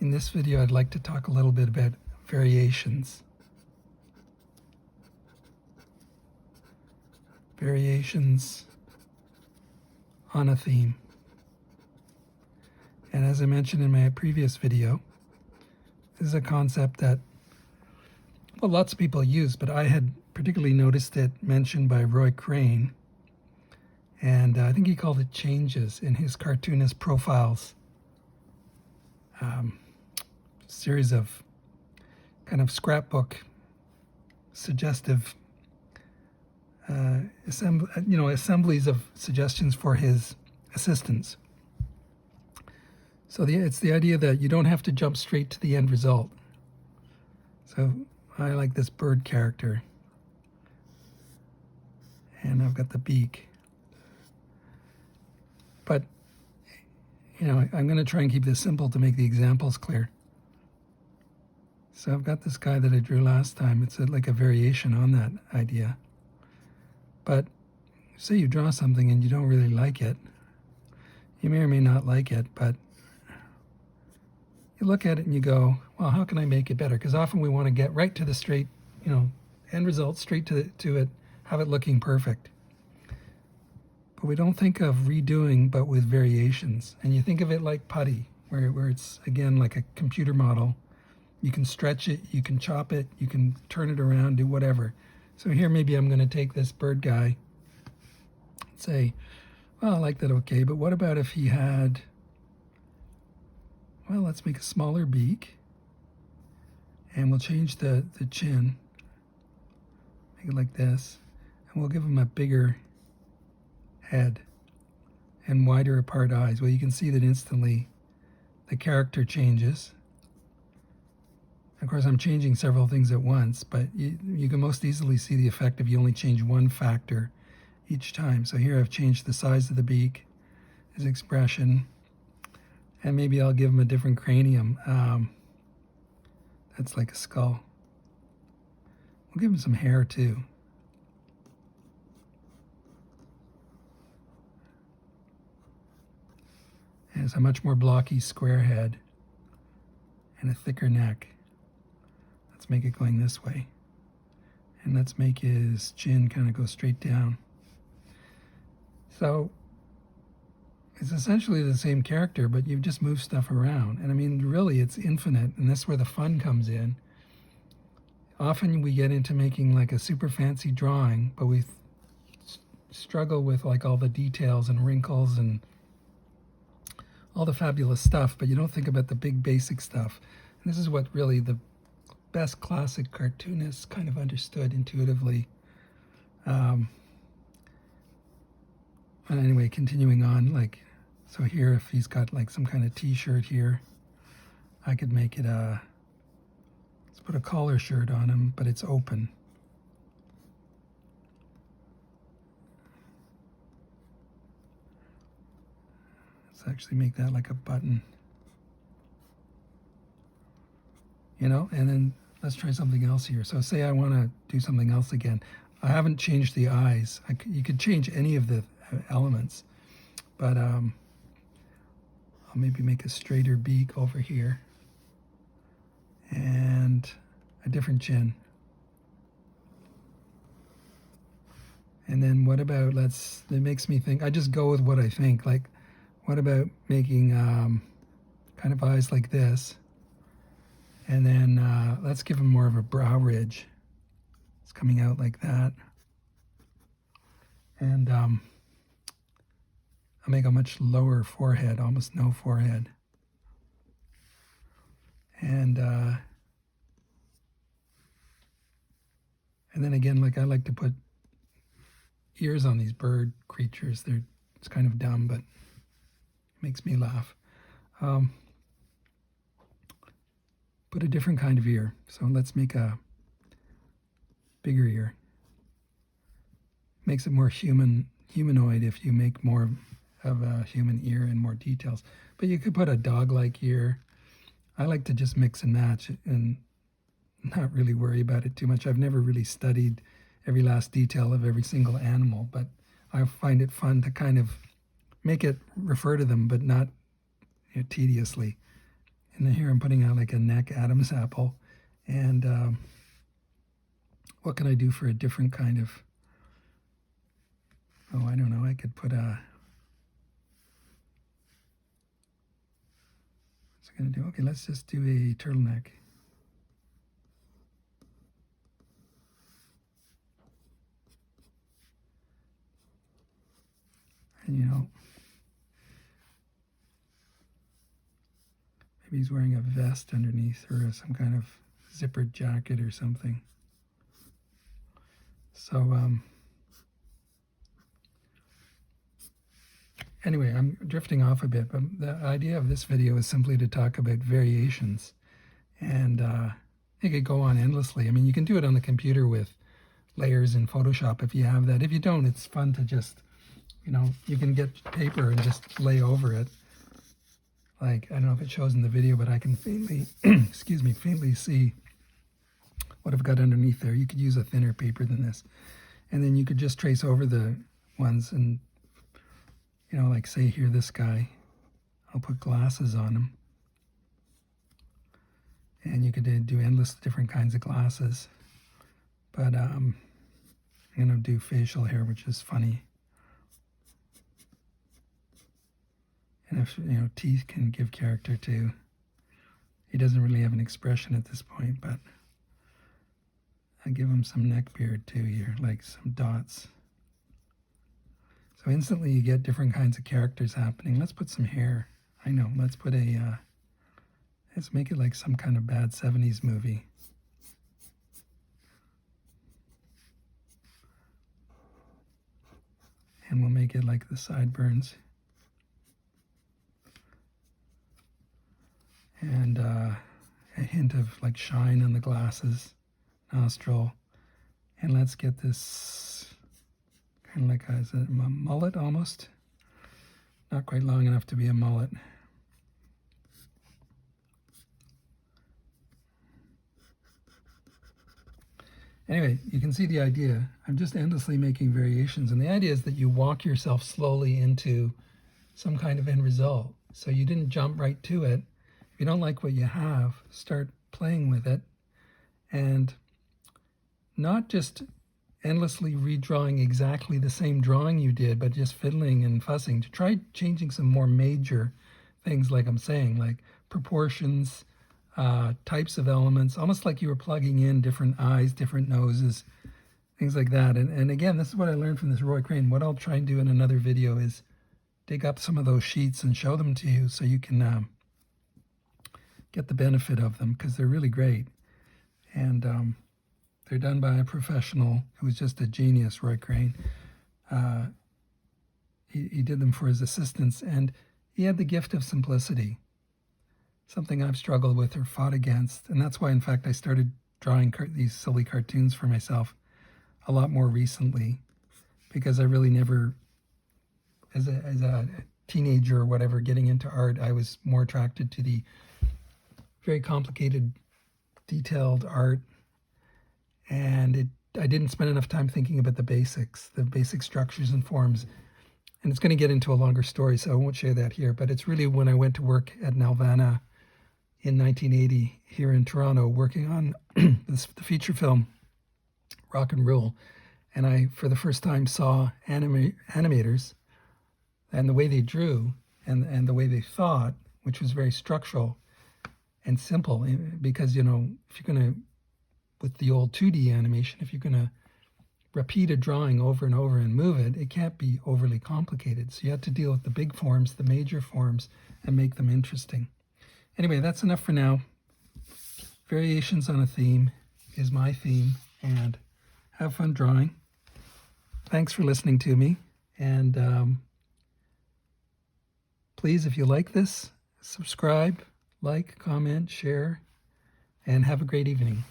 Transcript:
In this video, I'd like to talk a little bit about variations. Variations on a theme. And as I mentioned in my previous video, this is a concept that, well, lots of people use, but I had particularly noticed it mentioned by Roy Crane. And I think he called it changes in his cartoonist profiles. Series of kind of scrapbook suggestive assemblies of suggestions for his assistants. So it's the idea that you don't have to jump straight to the end result. So I like this bird character, and I've got the beak. But I'm going to try and keep this simple to make the examples clear. So I've got this guy that I drew last time. It's like a variation on that idea. But say you draw something and you don't really like it. You may or may not like it, but you look at it and you go, well, how can I make it better? Because often we want to get right to the straight, end result, straight to it, have it looking perfect. But we don't think of redoing, but with variations. And you think of it like putty, where it's, again, like a computer model. You can stretch it, you can chop it, you can turn it around, do whatever. So here maybe I'm going to take this bird guy and say, well, I like that, okay, but what about if he had, well, let's make a smaller beak, and we'll change the chin, make it like this, and we'll give him a bigger head and wider apart eyes. Well, you can see that instantly the character changes. Of course, I'm changing several things at once, but you can most easily see the effect if you only change one factor each time. So here I've changed the size of the beak, his expression, and maybe I'll give him a different cranium. That's like a skull. We'll give him some hair too. And it's a much more blocky square head and a thicker neck. Let's make it going this way. And let's make his chin kind of go straight down. So it's essentially the same character, but you've just moved stuff around. And I mean, really, it's infinite, and that's where the fun comes in. Often we get into making like a super fancy drawing, but we struggle with like all the details and wrinkles and all the fabulous stuff, but you don't think about the big basic stuff. And this is what really the best classic cartoonists kind of understood intuitively. And anyway, continuing on, like, so here if he's got like some kind of t-shirt here, I could make it let's put a collar shirt on him, but it's open. Let's actually make that like a button. And then let's try something else here. So say I want to do something else again. I haven't changed the eyes. You could change any of the elements, but I'll maybe make a straighter beak over here and a different chin. And then what about, it makes me think, I just go with what I think. Like, what about making kind of eyes like this? And then let's give him more of a brow ridge. It's coming out like that. And I'll make a much lower forehead, almost no forehead. And then again, like I like to put ears on these bird creatures. It's kind of dumb, but it makes me laugh. Put a different kind of ear. So let's make a bigger ear. Makes it more humanoid if you make more of a human ear and more details. But you could put a dog-like ear. I like to just mix and match and not really worry about it too much. I've never really studied every last detail of every single animal, but I find it fun to kind of make it refer to them, but not tediously. And here I'm putting out like a neck Adam's apple. And what can I do for a different kind of, oh, I don't know, I could put a, what's it going to do? Okay, let's just do a turtleneck. And you know, maybe he's wearing a vest underneath or some kind of zippered jacket or something. So anyway, I'm drifting off a bit, but the idea of this video is simply to talk about variations. And it could go on endlessly. I mean, you can do it on the computer with layers in Photoshop if you have that. If you don't, it's fun to just, you know, you can get paper and just lay over it. Like, I don't know if it shows in the video, but I can faintly, excuse me, faintly see what I've got underneath there. You could use a thinner paper than this. And then you could just trace over the ones and, you know, like say here, this guy, I'll put glasses on him. And you could do endless different kinds of glasses. But I'm going to do facial hair, which is funny. And if, you know, teeth can give character too. He doesn't really have an expression at this point, but I give him some neck beard too here, like some dots. So instantly you get different kinds of characters happening. Let's put some hair. I know, let's put a, let's make it like some kind of bad 70s movie. And we'll make it like the sideburns. And a hint of like shine on the glasses, nostril. And let's get this kind of like is it a mullet almost? Not quite long enough to be a mullet. Anyway, you can see the idea. I'm just endlessly making variations. And the idea is that you walk yourself slowly into some kind of end result. So you didn't jump right to it. If you don't like what you have, start playing with it. And not just endlessly redrawing exactly the same drawing you did, but just fiddling and fussing to try changing some more major things, like I'm saying, like proportions, types of elements, almost like you were plugging in different eyes, different noses, things like that. And again, this is what I learned from this Roy Crane. What I'll try and do in another video is dig up some of those sheets and show them to you so you can get the benefit of them, because they're really great. And they're done by a professional who was just a genius, Roy Crane. He did them for his assistants, and he had the gift of simplicity, something I've struggled with or fought against. And that's why, in fact, I started drawing these silly cartoons for myself a lot more recently, because I really never, as a teenager or whatever, getting into art, I was more attracted to the very complicated, detailed art. And I didn't spend enough time thinking about the basics, the basic structures and forms. And it's going to get into a longer story, so I won't share that here. But it's really when I went to work at Nelvana in 1980 here in Toronto, working on the feature film Rock and Roll. And I, for the first time, saw animators and the way they drew and the way they thought, which was very structural and simple. Because, you know, if you're going to, with the old 2D animation, if you're going to repeat a drawing over and over and move it, it can't be overly complicated. So you have to deal with the big forms, the major forms, and make them interesting. Anyway, that's enough for now. Variations on a theme is my theme, and have fun drawing. Thanks for listening to me. And please, if you like this, subscribe, like, comment, share, and have a great evening.